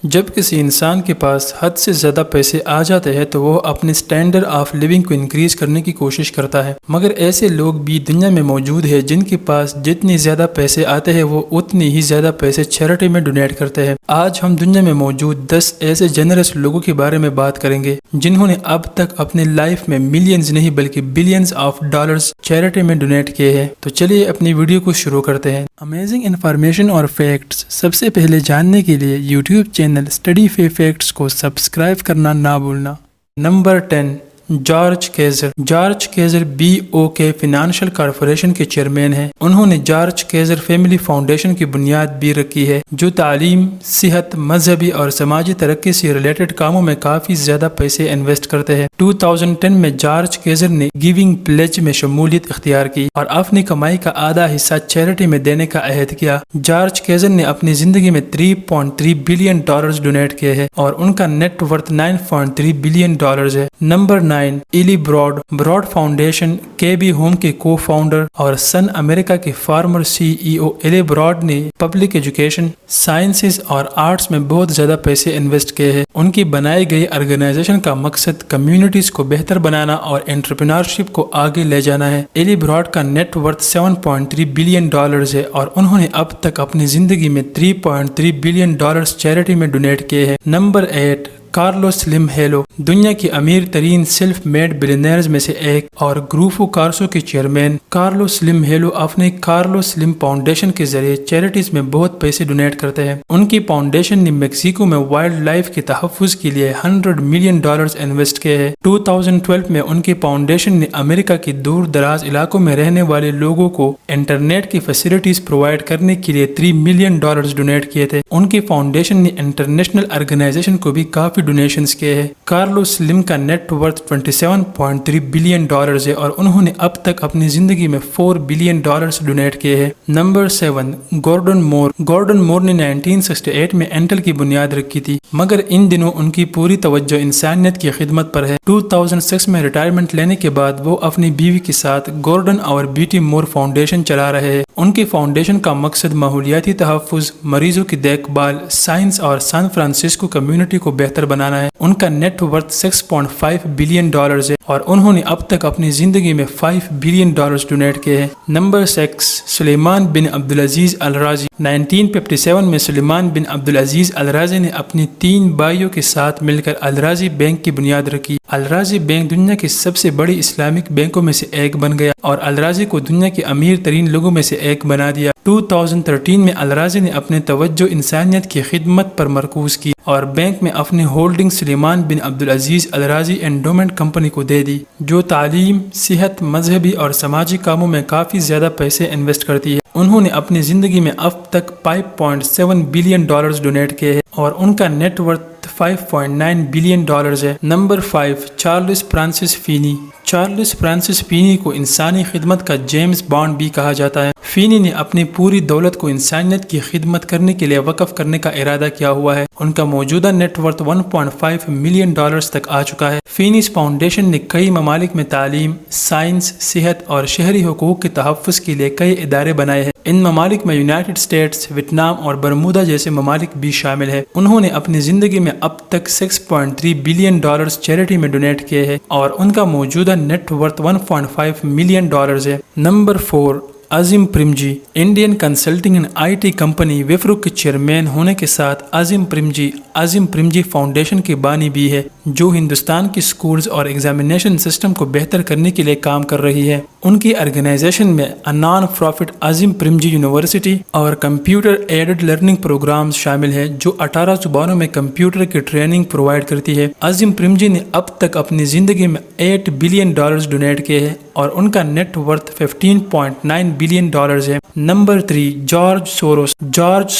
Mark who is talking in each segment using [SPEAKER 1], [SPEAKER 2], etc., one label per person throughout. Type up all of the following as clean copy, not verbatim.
[SPEAKER 1] جب کسی انسان کے پاس حد سے زیادہ پیسے آ جاتے ہیں تو وہ اپنے سٹینڈرڈ آف لیونگ کو انکریز کرنے کی کوشش کرتا ہے، مگر ایسے لوگ بھی دنیا میں موجود ہیں جن کے پاس جتنی زیادہ پیسے آتے ہیں وہ اتنی ہی زیادہ پیسے چیریٹی میں ڈونیٹ کرتے ہیں۔ آج ہم دنیا میں موجود 10 ایسے جنرس لوگوں کے بارے میں بات کریں گے جنہوں نے اب تک اپنے لائف میں ملینز نہیں بلکہ بلینز آف ڈالرز چیریٹی میں ڈونیٹ کیے ہیں۔ تو چلیے اپنی ویڈیو کو شروع کرتے ہیں۔ امیزنگ انفارمیشن اور فیکٹس سب سے پہلے جاننے کے لیے یوٹیوب چینل اسٹڈی فیکٹس کو سبسکرائب کرنا نہ بھولنا۔ Number 10، George Kaiser. George Kaiser BOK financial corporation کے چیئرمین ہیں۔ انہوں نے جارج کیزر فیملی فاؤنڈیشن کی بنیاد بھی رکھی ہے جو تعلیم، صحت، مذہبی اور سماجی ترقی سے ریلیٹڈ کاموں میں کافی زیادہ پیسے انویسٹ کرتے ہیں۔ 2010 میں جارج کیزر نے گیونگ پلیج میں شمولیت اختیار کی اور اپنی کمائی کا آدھا حصہ چیریٹی میں دینے کا عہد کیا۔ جارج کیزر نے اپنی زندگی میں $3.3 بلین ڈونیٹ کیے ہیں اور ان کا نیٹ ورتھ $9.3 بلین ہے۔ نمبر 9، ایلی براڈ فاؤنڈیشن KB ہوم کے کو فاؤنڈر اور سن امریکہ کے فارمر CEO ایلی براڈ نے پبلک ایجوکیشن، سائنسز اور آرٹس میں بہت زیادہ پیسے انویسٹ کیے ہیں۔ ان کی بنائی گئی آرگنائزیشن کا مقصد کمیونٹیز کو بہتر بنانا اور انٹرپرینورشپ کو آگے لے جانا ہے۔ ایلی براڈ کا نیٹ ورتھ $7.3 بلین ہے اور انہوں نے اب تک اپنی زندگی میں $3.3 بلین چیریٹی میں ڈونیٹ کیے ہیں۔ نمبر 8، کارلوس سلم ہیلو۔ دنیا کی امیر ترین سیلف میڈ بلینئرز میں سے ایک اور گروپو کارسو کے چیئرمین کارلوس سلم ہیلو اپنے کارلوس سلم فاؤنڈیشن کے ذریعے چیریٹیز میں بہت پیسے ڈونیٹ کرتے ہیں۔ ان کی فاؤنڈیشن نے میکسیکو میں وائلڈ لائف کے تحفظ کے لیے $100 ملین انویسٹ کیے ہیں۔ 2012 میں ان کی فاؤنڈیشن نے امریکہ کے دور دراز علاقوں میں رہنے والے لوگوں کو انٹرنیٹ کی فیسلٹیز پرووائڈ کرنے کے لیے $3 ملین ڈونیٹ کیے تھے۔ ان کی فاؤنڈیشن نے انٹرنیشنل آرگنائزیشن کو بھی کافی ڈونیشنز کیے ہیں۔ کارلوس سلم کا نیٹ ورتھ $27.3 بلین ہے اور انہوں نے اب تک اپنی زندگی میں $4 بلین ڈونیٹ کیے ہیں۔ نمبر 7، گورڈن مور۔ گورڈن مور نے 1968 میں انٹل کی بنیاد رکھی تھی، مگر ان دنوں ان کی پوری توجہ انسانیت کی خدمت پر ہے۔ 2006 میں ریٹائرمنٹ لینے کے بعد وہ اپنی بیوی کے ساتھ گورڈن اور بیٹی مور فاؤنڈیشن چلا رہے ہیں۔ ان کی فاؤنڈیشن کا مقصد ماحولیاتی تحفظ، مریضوں کی دیکھ بھال، سائنس اور سان فرانسسکو کمیونٹی کو بہتر بنانا ہے۔ ان کا نیٹ ورتھ $6.5 بلین ہے اور انہوں نے اب تک اپنی زندگی میں $5 بلین ڈونیٹ کیے ہیں۔ نمبر 6، سلیمان بن عبدالعزیز الرازی۔ 1957 میں سلیمان بن عبدالعزیز الرازی نے اپنی 3 بھائیوں کے ساتھ مل کر الرازی بینک کی بنیاد رکھی۔ الرازی بینک دنیا کی سب سے بڑی اسلامک بینکوں میں سے ایک بن گیا اور الرازی کو دنیا کے امیر ترین لوگوں میں سے ایک بنا دیا۔ 2013 میں الرازی نے اپنے توجہ انسانیت کی خدمت پر مرکوز کی اور بینک میں اپنی ہولڈنگ سلیمان بن عبدالعزیز الرازی انڈومنٹ کمپنی کو دے دی جو تعلیم، صحت، مذہبی اور سماجی کاموں میں کافی زیادہ پیسے انویسٹ کرتی ہے۔ انہوں نے اپنی زندگی میں اب تک $5.7 بلین ڈونیٹ کیے ہیں اور ان کا نیٹ ورتھ $5.9 بلین ہے۔ Number 5، Charles Francis Feeney. Charles Francis Feeney کو انسانی خدمت کا جیمز بانڈ بھی کہا جاتا ہے۔ فینی نے اپنی پوری دولت کو انسانیت کی خدمت کرنے کے لیے وقف کرنے کا ارادہ کیا ہوا ہے۔ ان کا موجودہ نیٹ ورتھ $1.5 ملین تک آ چکا ہے۔ فینیس فاؤنڈیشن نے کئی ممالک میں تعلیم، سائنس، صحت اور شہری حقوق کے تحفظ کے لیے کئی ادارے بنائے ہیں۔ ان ممالک میں یونائٹڈ اسٹیٹس، ویتنام اور برمودا جیسے ممالک بھی شامل ہیں۔ انہوں نے اپنی زندگی میں اب تک $6.3 بلین چیریٹی میں ڈونیٹ کیے ہیں اور ان کا موجودہ نیٹ ورتھ $1.5 ملین ہے۔ Number 4، Azim Premji. Indian consulting and IT company Wipro کے چیئرمین ہونے کے ساتھ عظیم پریمجی فاؤنڈیشن کے بانی بھی ہے جو ہندوستان کی سکولز اور ایگزامینیشن سسٹم کو بہتر کرنے کے لیے کام کر رہی ہے۔ ان کی آرگنائزیشن میں نان پروفٹ عظیم پریمجی یونیورسٹی اور کمپیوٹر ایڈڈ لرننگ پروگرامز شامل ہیں جو 18 زبانوں میں کمپیوٹر کی ٹریننگ پرووائڈ کرتی ہے۔ عظیم پریمجی نے اب تک اپنی زندگی میں $8 بلین ڈونیٹ کیے ہیں اور ان کا نیٹ ورتھ $15.9 بلین ہے۔ Number 3، George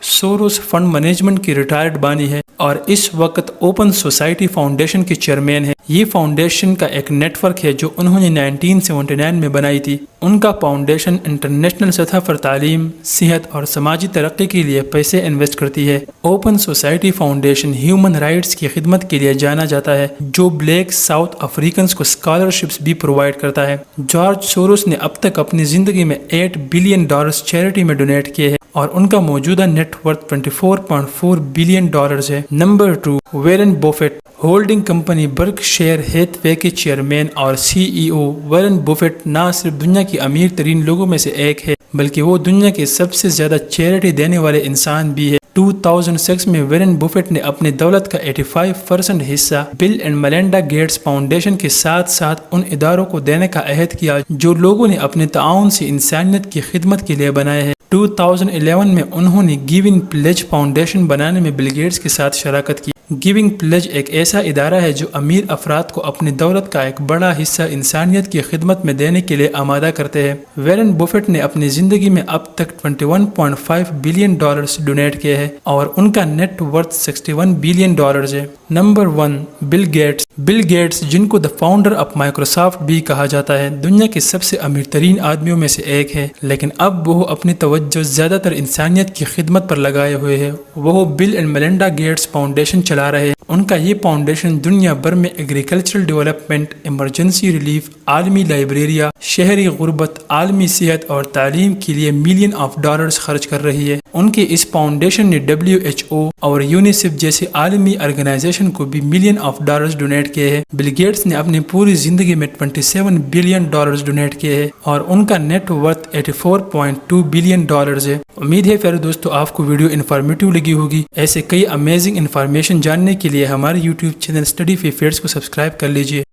[SPEAKER 1] Soros fund management کی ریٹائرڈ بانی ہے اور اس وقت اوپن سوسائٹی فاؤنڈیشن کے چیئرمین ہے۔ یہ فاؤنڈیشن کا ایک نیٹ ورک ہے جو انہوں نے 1979 میں بنائی تھی۔ ان کا فاؤنڈیشن انٹرنیشنل سطح پر تعلیم، صحت اور سماجی ترقی کے لیے پیسے انویسٹ کرتی ہے۔ Open society foundation human rights کی خدمت کے لیے جانا جاتا ہے جو بلیک ساؤتھ افریقنز کو اسکالرشپس بھی پرووائڈ کرتا ہے۔ جارج سوروس نے اب تک اپنی زندگی میں $8 بلین چیریٹی میں ڈونیٹ کیے ہیں اور ان کا موجودہ نیٹ ورتھ 24.4 بلین ڈالرز ہے۔ Number 2، Warren Buffett. Holding company Berkshire Hathaway کے چیئرمین اور CEO وارن بوفیٹ نہ صرف دنیا کے امیر ترین لوگوں میں سے ایک ہے بلکہ وہ دنیا کے سب سے زیادہ چیریٹی دینے والے انسان بھی ہے۔ 2006 میں وارن بوفیٹ نے اپنی دولت کا 85% حصہ بل اینڈ میلنڈا گیٹس فاؤنڈیشن کے ساتھ ساتھ ان اداروں کو دینے کا عہد کیا جو لوگوں نے اپنے تعاون سے انسانیت کی خدمت کے لیے بنائے ہیں۔ 2011 میں انہوں نے گیونگ پلیج فاؤنڈیشن بنانے میں بل گیٹس کے ساتھ شراکت کی۔ گیونگ پلیج ایک ایسا ادارہ ہے جو امیر افراد کو اپنی دولت کا ایک بڑا حصہ انسانیت کی خدمت میں دینے کے لیے آمادہ کرتے ہیں۔ وارن بوفیٹ نے اپنی زندگی میں اب تک 21.5 بلین ڈالرز ڈونیٹ کیے ہیں اور ان کا نیٹ ورتھ 61 بلین ڈالرز ہے۔ Number 1، Bill Gates. Bill Gates, جن کو دا فاؤنڈر آف مائیکروسافٹ بھی کہا جاتا ہے، دنیا کے سب سے امیر ترین آدمیوں میں سے ایک ہے، لیکن اب وہ اپنی توجہ زیادہ تر انسانیت کی خدمت پر لگائے ہوئے ہیں۔ وہ بل اینڈ میلنڈا گیٹس فاؤنڈیشن چلا رہے ہیں۔ ان کا یہ فاؤنڈیشن دنیا بھر میں ایگریکلچرل ڈیولپمنٹ، ایمرجنسی ریلیف، عالمی لائبریریا، شہری غربت، عالمی صحت اور تعلیم کے لیے ملین آف ڈالرز خرچ کر رہی ہے۔ ان کے اس فاؤنڈیشن نے WHO اور یونیسیف جیسی عالمی آرگنائزیشن کو بھی ملین آف ڈالرز ڈونیٹ کیے ہیں۔ بل گیٹس نے اپنی پوری زندگی میں 27 بلین ڈالرز ڈونیٹ کیے ہیں اور ان کا نیٹ ورتھ 84.2 بلین ڈالرز ہے۔ امید ہے پیارے دوستو آپ کو ویڈیو انفارمیٹیو لگی ہوگی۔ ایسے کئی امیزنگ انفارمیشن جاننے کے لیے ہمارے YouTube چینل اسٹڈی فی فیئرس کو سبسکرائب کر لیجئے۔